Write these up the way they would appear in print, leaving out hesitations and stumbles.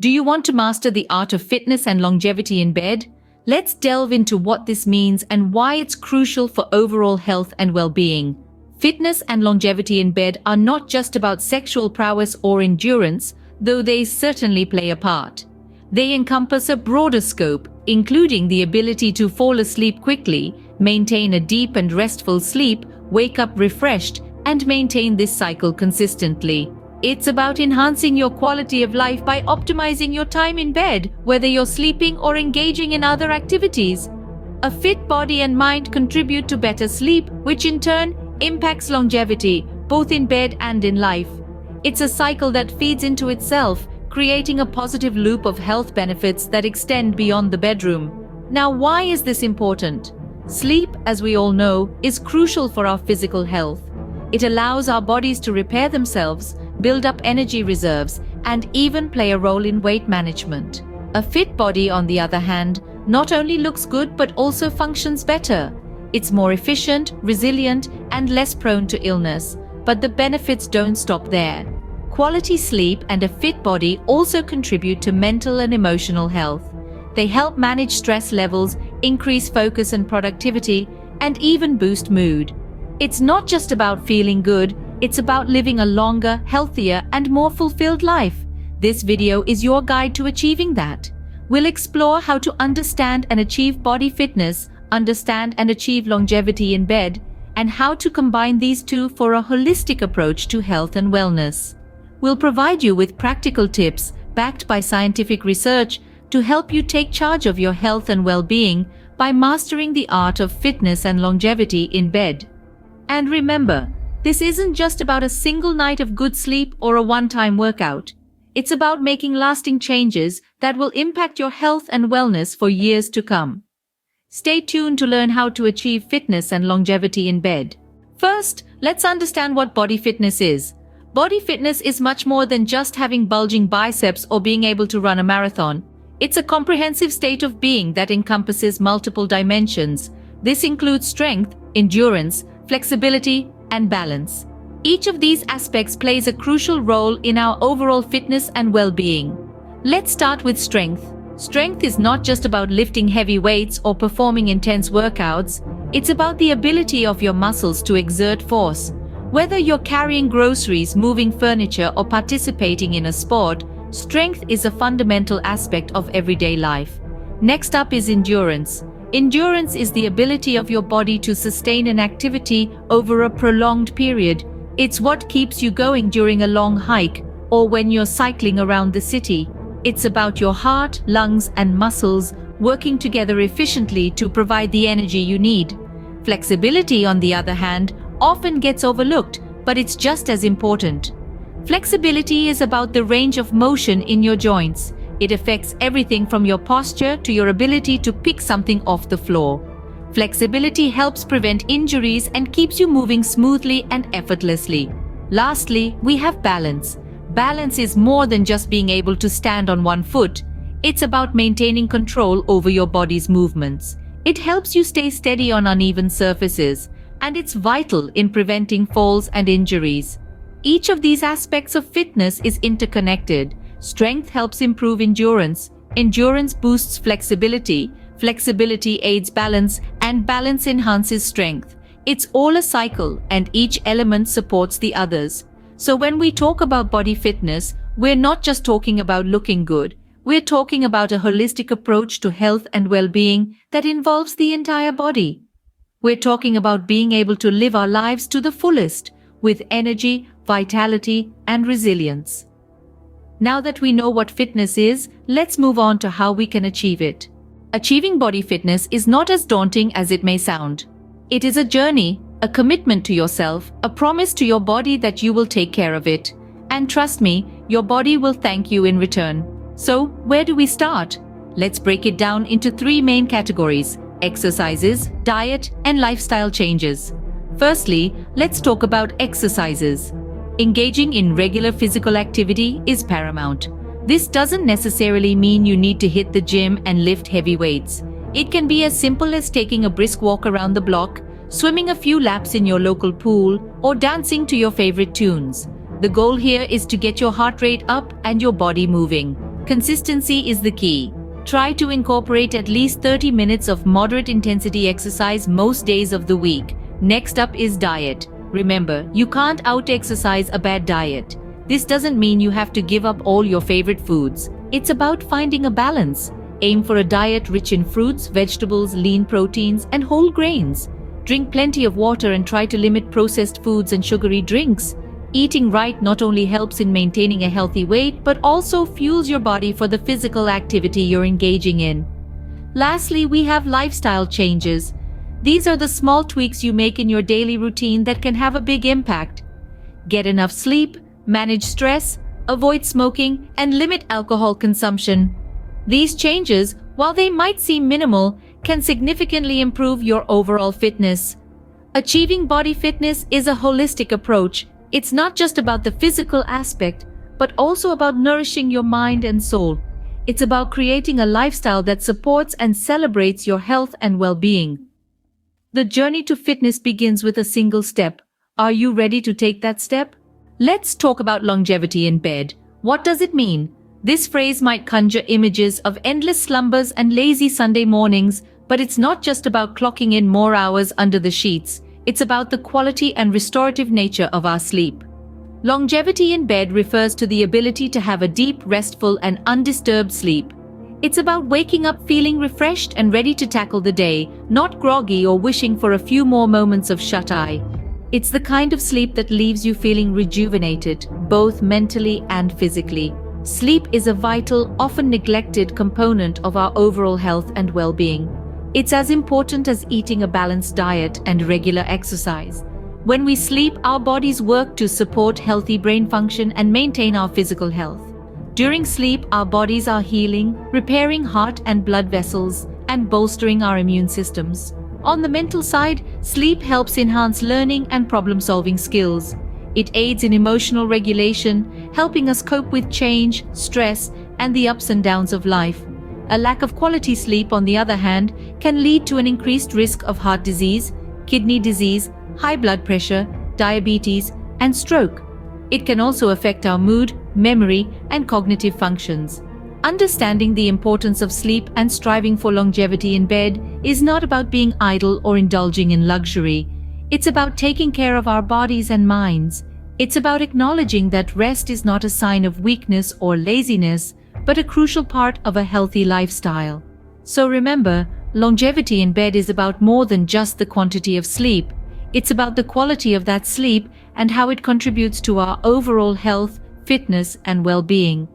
Do you want to master the art of fitness and longevity in bed? Let's delve into what this means and why it's crucial for overall health and well-being. Fitness and longevity in bed are not just about sexual prowess or endurance, though they certainly play a part. They encompass a broader scope, including the ability to fall asleep quickly, maintain a deep and restful sleep, wake up refreshed, and maintain this cycle consistently. It's about enhancing your quality of life by optimizing your time in bed, whether you're sleeping or engaging in other activities. A fit body and mind contribute to better sleep, which in turn impacts longevity, both in bed and in life. It's a cycle that feeds into itself, creating a positive loop of health benefits that extend beyond the bedroom. Now, why is this important? Sleep, as we all know, is crucial for our physical health. It allows our bodies to repair themselves, build up energy reserves, and even play a role in weight management. A fit body, on the other hand, not only looks good but also functions better. It's more efficient, resilient, and less prone to illness. But the benefits don't stop there. Quality sleep and a fit body also contribute to mental and emotional health. They help manage stress levels, increase focus and productivity, and even boost mood. It's not just about feeling good, it's about living a longer, healthier, and more fulfilled life. This video is your guide to achieving that. We'll explore how to understand and achieve body fitness, understand and achieve longevity in bed, and how to combine these two for a holistic approach to health and wellness. We'll provide you with practical tips backed by scientific research to help you take charge of your health and well-being by mastering the art of fitness and longevity in bed. And remember, this isn't just about a single night of good sleep or a one-time workout. It's about making lasting changes that will impact your health and wellness for years to come. Stay tuned to learn how to achieve fitness and longevity in bed. First, let's understand what body fitness is. Body fitness is much more than just having bulging biceps or being able to run a marathon. It's a comprehensive state of being that encompasses multiple dimensions. This includes strength, endurance, flexibility, and balance. Each of these aspects plays a crucial role in our overall fitness and well-being. Let's start with strength. Strength is not just about lifting heavy weights or performing intense workouts. It's about the ability of your muscles to exert force. Whether you're carrying groceries, moving furniture, or participating in a sport, strength is a fundamental aspect of everyday life. Next up is endurance. Endurance is the ability of your body to sustain an activity over a prolonged period. It's what keeps you going during a long hike or when you're cycling around the city. It's about your heart, lungs, and muscles working together efficiently to provide the energy you need. Flexibility, on the other hand, often gets overlooked, but it's just as important. Flexibility is about the range of motion in your joints. It affects everything from your posture to your ability to pick something off the floor. Flexibility helps prevent injuries and keeps you moving smoothly and effortlessly. Lastly, we have balance. Balance is more than just being able to stand on one foot. It's about maintaining control over your body's movements. It helps you stay steady on uneven surfaces, and it's vital in preventing falls and injuries. Each of these aspects of fitness is interconnected. Strength helps improve endurance. Endurance boosts flexibility. Flexibility aids balance, and balance enhances strength. It's all a cycle, and each element supports the others. So when we talk about body fitness, we're not just talking about looking good. We're talking about a holistic approach to health and well-being that involves the entire body. We're talking about being able to live our lives to the fullest, with energy, vitality, and resilience. Now that we know what fitness is, let's move on to how we can achieve it. Achieving body fitness is not as daunting as it may sound. It is a journey, a commitment to yourself, a promise to your body that you will take care of it. And trust me, your body will thank you in return. So, where do we start? Let's break it down into three main categories: exercises, diet, and lifestyle changes. Firstly, let's talk about exercises. Engaging in regular physical activity is paramount. This doesn't necessarily mean you need to hit the gym and lift heavy weights. It can be as simple as taking a brisk walk around the block, swimming a few laps in your local pool, or dancing to your favorite tunes. The goal here is to get your heart rate up and your body moving. Consistency is the key. Try to incorporate at least 30 minutes of moderate intensity exercise most days of the week. Next up is diet. Remember, you can't out-exercise a bad diet. This doesn't mean you have to give up all your favorite foods. It's about finding a balance. Aim for a diet rich in fruits, vegetables, lean proteins, and whole grains. Drink plenty of water and try to limit processed foods and sugary drinks. Eating right not only helps in maintaining a healthy weight, but also fuels your body for the physical activity you're engaging in. Lastly, we have lifestyle changes. These are the small tweaks you make in your daily routine that can have a big impact. Get enough sleep, manage stress, avoid smoking, and limit alcohol consumption. These changes, while they might seem minimal, can significantly improve your overall fitness. Achieving body fitness is a holistic approach. It's not just about the physical aspect, but also about nourishing your mind and soul. It's about creating a lifestyle that supports and celebrates your health and well-being. The journey to fitness begins with a single step. Are you ready to take that step? Let's talk about longevity in bed. What does it mean? This phrase might conjure images of endless slumbers and lazy Sunday mornings, but it's not just about clocking in more hours under the sheets. It's about the quality and restorative nature of our sleep. Longevity in bed refers to the ability to have a deep, restful, and undisturbed sleep. It's about waking up feeling refreshed and ready to tackle the day, not groggy or wishing for a few more moments of shut-eye. It's the kind of sleep that leaves you feeling rejuvenated, both mentally and physically. Sleep is a vital, often neglected component of our overall health and well-being. It's as important as eating a balanced diet and regular exercise. When we sleep, our bodies work to support healthy brain function and maintain our physical health. During sleep, our bodies are healing, repairing heart and blood vessels, and bolstering our immune systems. On the mental side, sleep helps enhance learning and problem-solving skills. It aids in emotional regulation, helping us cope with change, stress, and the ups and downs of life. A lack of quality sleep, on the other hand, can lead to an increased risk of heart disease, kidney disease, high blood pressure, diabetes, and stroke. It can also affect our mood, memory, and cognitive functions. Understanding the importance of sleep and striving for longevity in bed is not about being idle or indulging in luxury. It's about taking care of our bodies and minds. It's about acknowledging that rest is not a sign of weakness or laziness, but a crucial part of a healthy lifestyle. So remember, longevity in bed is about more than just the quantity of sleep. It's about the quality of that sleep and how it contributes to our overall health, fitness, and well-being.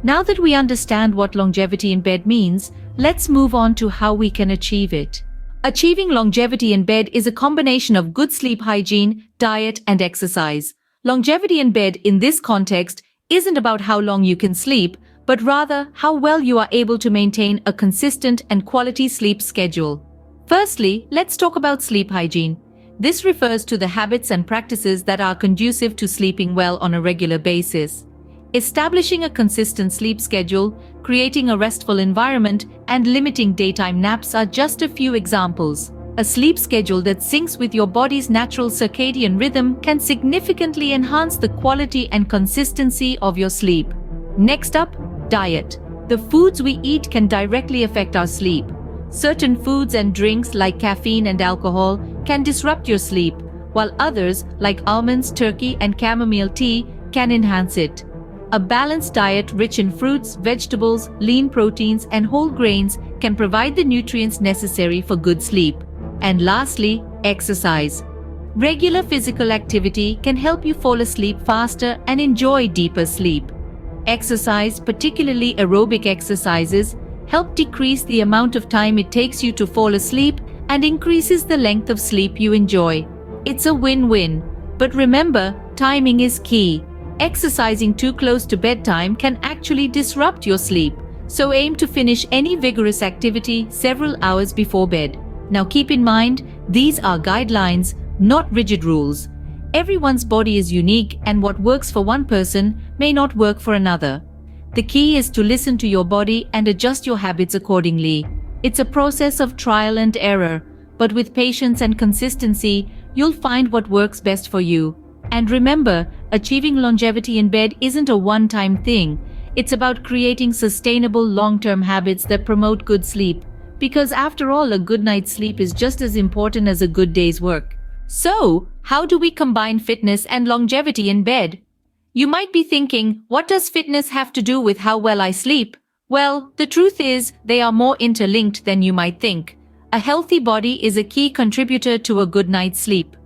Now that we understand what longevity in bed means, let's move on to how we can achieve it. Achieving longevity in bed is a combination of good sleep hygiene, diet, and exercise. Longevity in bed in this context isn't about how long you can sleep, but rather how well you are able to maintain a consistent and quality sleep schedule. Firstly, let's talk about sleep hygiene. This refers to the habits and practices that are conducive to sleeping well on a regular basis. Establishing a consistent sleep schedule, creating a restful environment, and limiting daytime naps are just a few examples. A sleep schedule that syncs with your body's natural circadian rhythm can significantly enhance the quality and consistency of your sleep. Next up, diet. The foods we eat can directly affect our sleep. Certain foods and drinks like caffeine and alcohol can disrupt your sleep, while others like almonds, turkey, and chamomile tea can enhance it. A balanced diet rich in fruits, vegetables, lean proteins, and whole grains can provide the nutrients necessary for good sleep. And lastly, exercise. Regular physical activity can help you fall asleep faster and enjoy deeper sleep. Exercise, particularly aerobic exercises, help decrease the amount of time it takes you to fall asleep and increases the length of sleep you enjoy. It's a win-win. But remember, timing is key. Exercising too close to bedtime can actually disrupt your sleep, so aim to finish any vigorous activity several hours before bed. Now keep in mind, these are guidelines, not rigid rules. Everyone's body is unique, and what works for one person may not work for another. The key is to listen to your body and adjust your habits accordingly. It's a process of trial and error, but with patience and consistency, you'll find what works best for you. And remember, achieving longevity in bed isn't a one-time thing. It's about creating sustainable long-term habits that promote good sleep. Because after all, a good night's sleep is just as important as a good day's work. So, how do we combine fitness and longevity in bed? You might be thinking, what does fitness have to do with how well I sleep? Well, the truth is, they are more interlinked than you might think. A healthy body is a key contributor to a good night's sleep.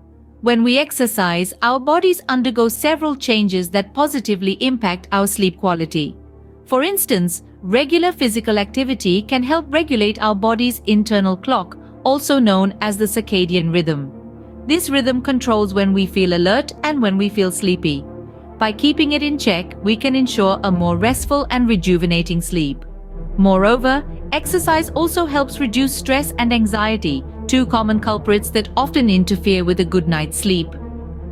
When we exercise, our bodies undergo several changes that positively impact our sleep quality. For instance, regular physical activity can help regulate our body's internal clock, also known as the circadian rhythm. This rhythm controls when we feel alert and when we feel sleepy. By keeping it in check, we can ensure a more restful and rejuvenating sleep. Moreover, exercise also helps reduce stress and anxiety, two common culprits that often interfere with a good night's sleep.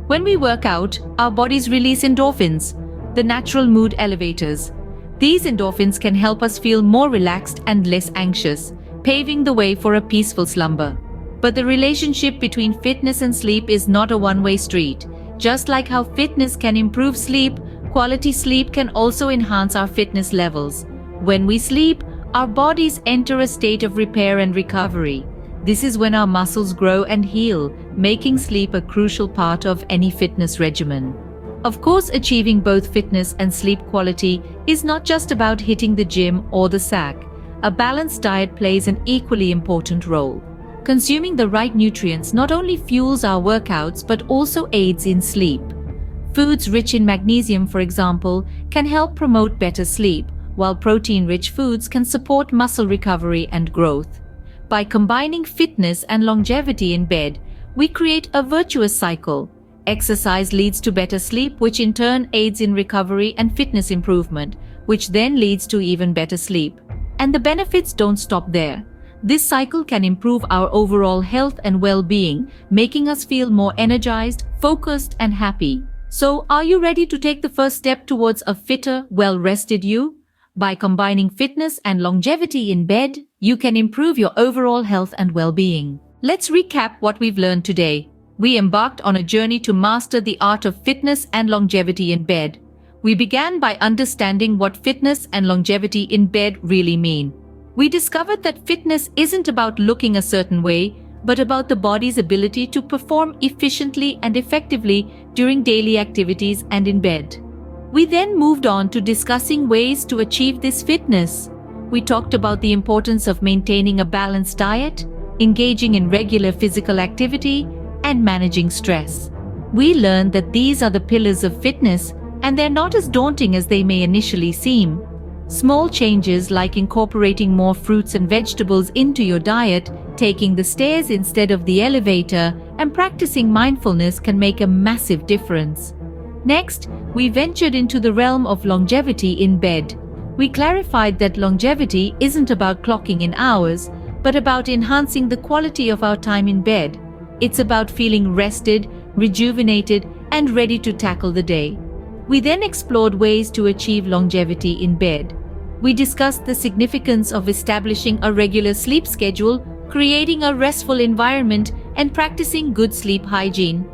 When we work out, our bodies release endorphins, the natural mood elevators. These endorphins can help us feel more relaxed and less anxious, paving the way for a peaceful slumber. But the relationship between fitness and sleep is not a one-way street. Just like how fitness can improve sleep, quality sleep can also enhance our fitness levels. When we sleep, our bodies enter a state of repair and recovery. This is when our muscles grow and heal, making sleep a crucial part of any fitness regimen. Of course, achieving both fitness and sleep quality is not just about hitting the gym or the sack. A balanced diet plays an equally important role. Consuming the right nutrients not only fuels our workouts but also aids in sleep. Foods rich in magnesium, for example, can help promote better sleep, while protein-rich foods can support muscle recovery and growth. By combining fitness and longevity in bed, we create a virtuous cycle. Exercise leads to better sleep, which in turn aids in recovery and fitness improvement, which then leads to even better sleep. And the benefits don't stop there. This cycle can improve our overall health and well-being, making us feel more energized, focused, and happy. So, are you ready to take the first step towards a fitter, well-rested you? By combining fitness and longevity in bed, you can improve your overall health and well-being. Let's recap what we've learned today. We embarked on a journey to master the art of fitness and longevity in bed. We began by understanding what fitness and longevity in bed really mean. We discovered that fitness isn't about looking a certain way, but about the body's ability to perform efficiently and effectively during daily activities and in bed. We then moved on to discussing ways to achieve this fitness. We talked about the importance of maintaining a balanced diet, engaging in regular physical activity, and managing stress. We learned that these are the pillars of fitness, and they're not as daunting as they may initially seem. Small changes like incorporating more fruits and vegetables into your diet, taking the stairs instead of the elevator, and practicing mindfulness can make a massive difference. Next, we ventured into the realm of longevity in bed. We clarified that longevity isn't about clocking in hours, but about enhancing the quality of our time in bed. It's about feeling rested, rejuvenated, and ready to tackle the day. We then explored ways to achieve longevity in bed. We discussed the significance of establishing a regular sleep schedule, creating a restful environment, and practicing good sleep hygiene.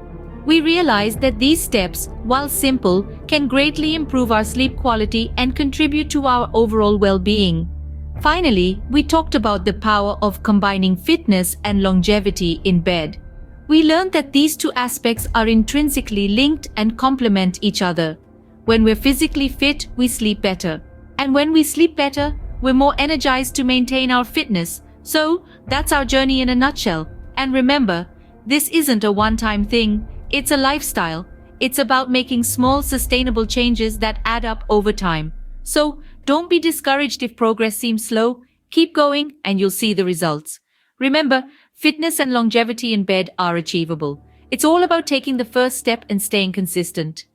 We realized that these steps, while simple, can greatly improve our sleep quality and contribute to our overall well-being. Finally, we talked about the power of combining fitness and longevity in bed. We learned that these two aspects are intrinsically linked and complement each other. When we're physically fit, we sleep better. And when we sleep better, we're more energized to maintain our fitness. So, that's our journey in a nutshell. And remember, this isn't a one-time thing. It's a lifestyle. It's about making small, sustainable changes that add up over time. So, don't be discouraged if progress seems slow. Keep going and you'll see the results. Remember, fitness and longevity in bed are achievable. It's all about taking the first step and staying consistent.